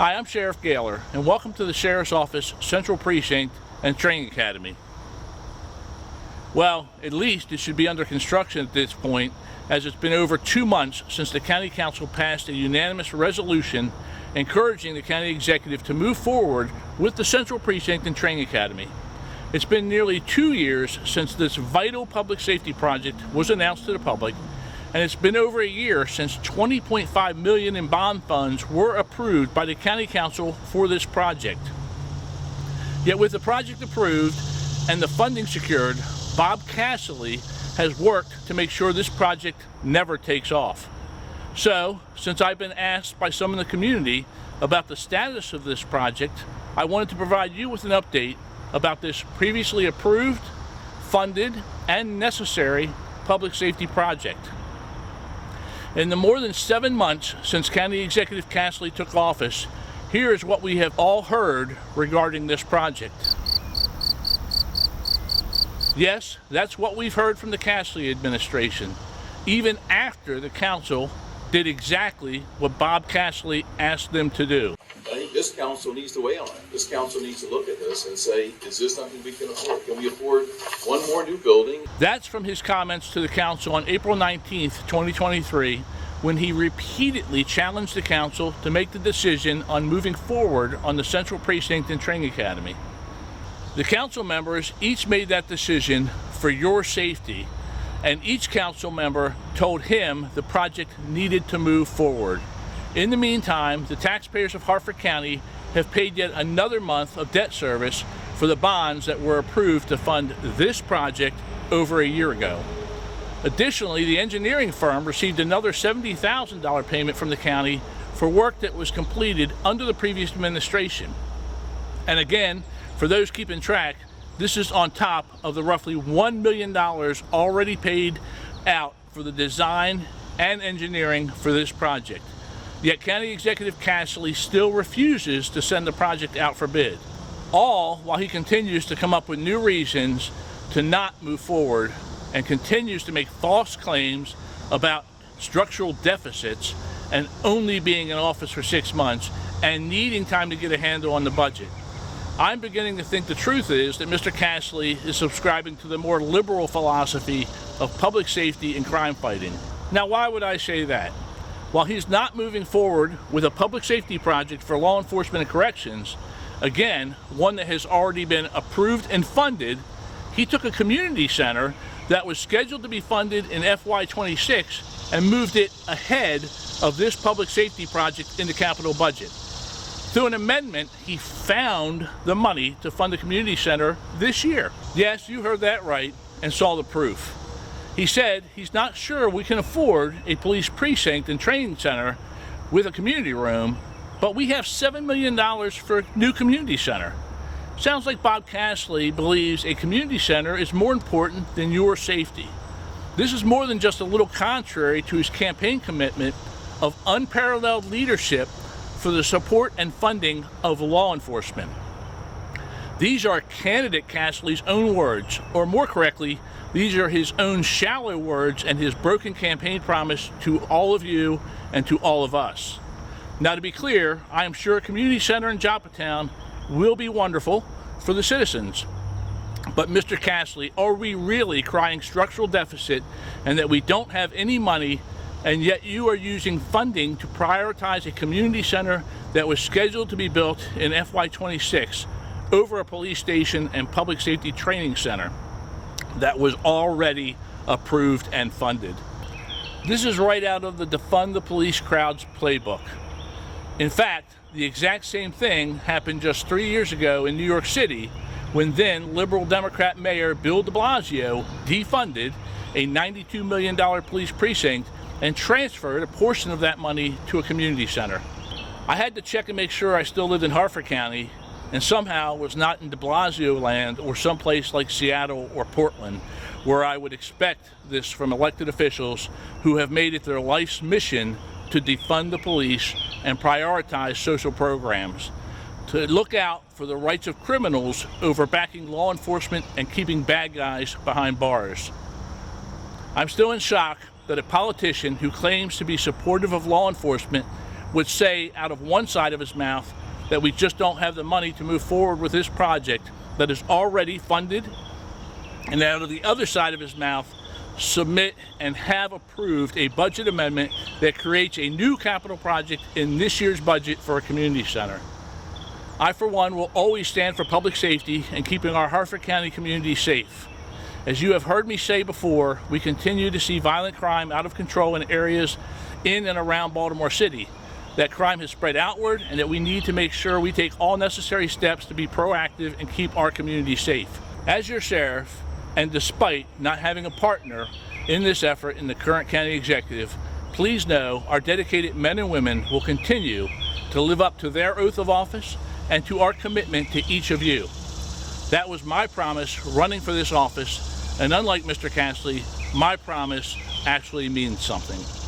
Hi, I'm Sheriff Gahler, and welcome to the Sheriff's Office Central Precinct and Training Academy. Well, at least it should be under construction at this point, as it's been over 2 months since the County Council passed a unanimous resolution encouraging the County Executive to move forward with the Central Precinct and Training Academy. It's been nearly 2 years since this vital public safety project was announced to the public, and it's been over a year since $20.5 million in bond funds were approved by the County Council for this project. Yet with the project approved and the funding secured, Bob Casserly has worked to make sure this project never takes off. So, since I've been asked by some in the community about the status of this project, I wanted to provide you with an update about this previously approved, funded, and necessary public safety project. In the more than 7 months since County Executive Casserly took office, here is what we have all heard regarding this project. Yes, that's what we've heard from the Casserly administration, even after the council did exactly what Bob Casserly asked them to do. I think this council needs to weigh on it. This council needs to look at this and say, is this something we can afford? Can we afford one more new building? That's from his comments to the council on April 19th, 2023, when he repeatedly challenged the council to make the decision on moving forward on the Central Precinct and Training Academy. The council members each made that decision for your safety, and each council member told him the project needed to move forward. In the meantime, the taxpayers of Harford County have paid yet another month of debt service for the bonds that were approved to fund this project over a year ago. Additionally, the engineering firm received another $70,000 payment from the county for work that was completed under the previous administration. And again, for those keeping track, this is on top of the roughly $1 million already paid out for the design and engineering for this project. Yet County Executive Casserly still refuses to send the project out for bid, all while he continues to come up with new reasons to not move forward and continues to make false claims about structural deficits and only being in office for 6 months and needing time to get a handle on the budget. I'm beginning to think the truth is that Mr. Casserly is subscribing to the more liberal philosophy of public safety and crime fighting. Now, why would I say that? While he's not moving forward with a public safety project for law enforcement and corrections, again, one that has already been approved and funded, he took a community center that was scheduled to be funded in FY26 and moved it ahead of this public safety project in the capital budget. Through an amendment, he found the money to fund the community center this year. Yes, you heard that right and saw the proof. He said he's not sure we can afford a police precinct and training center with a community room, but we have $7 million for a new community center. Sounds like Bob Casserly believes a community center is more important than your safety. This is more than just a little contrary to his campaign commitment of unparalleled leadership for the support and funding of law enforcement. These are candidate Casserly's own words, or more correctly, these are his own shallow words and his broken campaign promise to all of you and to all of us. Now, to be clear, I am sure a community center in Joppatown will be wonderful for the citizens. But Mr. Casserly, are we really crying structural deficit and that we don't have any money, and yet you are using funding to prioritize a community center that was scheduled to be built in FY26 over a police station and public safety training center that was already approved and funded? This is right out of the Defund the Police crowd's playbook. In fact, the exact same thing happened just 3 years ago in New York City when then Liberal Democrat Mayor Bill de Blasio defunded a $92 million police precinct and transferred a portion of that money to a community center. I had to check and make sure I still lived in Harford County and somehow was not in de Blasio land or someplace like Seattle or Portland, where I would expect this from elected officials who have made it their life's mission to defund the police and prioritize social programs, to look out for the rights of criminals over backing law enforcement and keeping bad guys behind bars. I'm still in shock that a politician who claims to be supportive of law enforcement would say out of one side of his mouth that we just don't have the money to move forward with this project that is already funded, and out of the other side of his mouth submit and have approved a budget amendment that creates a new capital project in this year's budget for a community center. I, for one, will always stand for public safety and keeping our Harford County community safe. As you have heard me say before, we continue to see violent crime out of control in areas in and around Baltimore City. That crime has spread outward, and that we need to make sure we take all necessary steps to be proactive and keep our community safe. As your sheriff, and despite not having a partner in this effort in the current county executive, please know our dedicated men and women will continue to live up to their oath of office and to our commitment to each of you. That was my promise running for this office, and unlike Mr. Castley, my promise actually means something.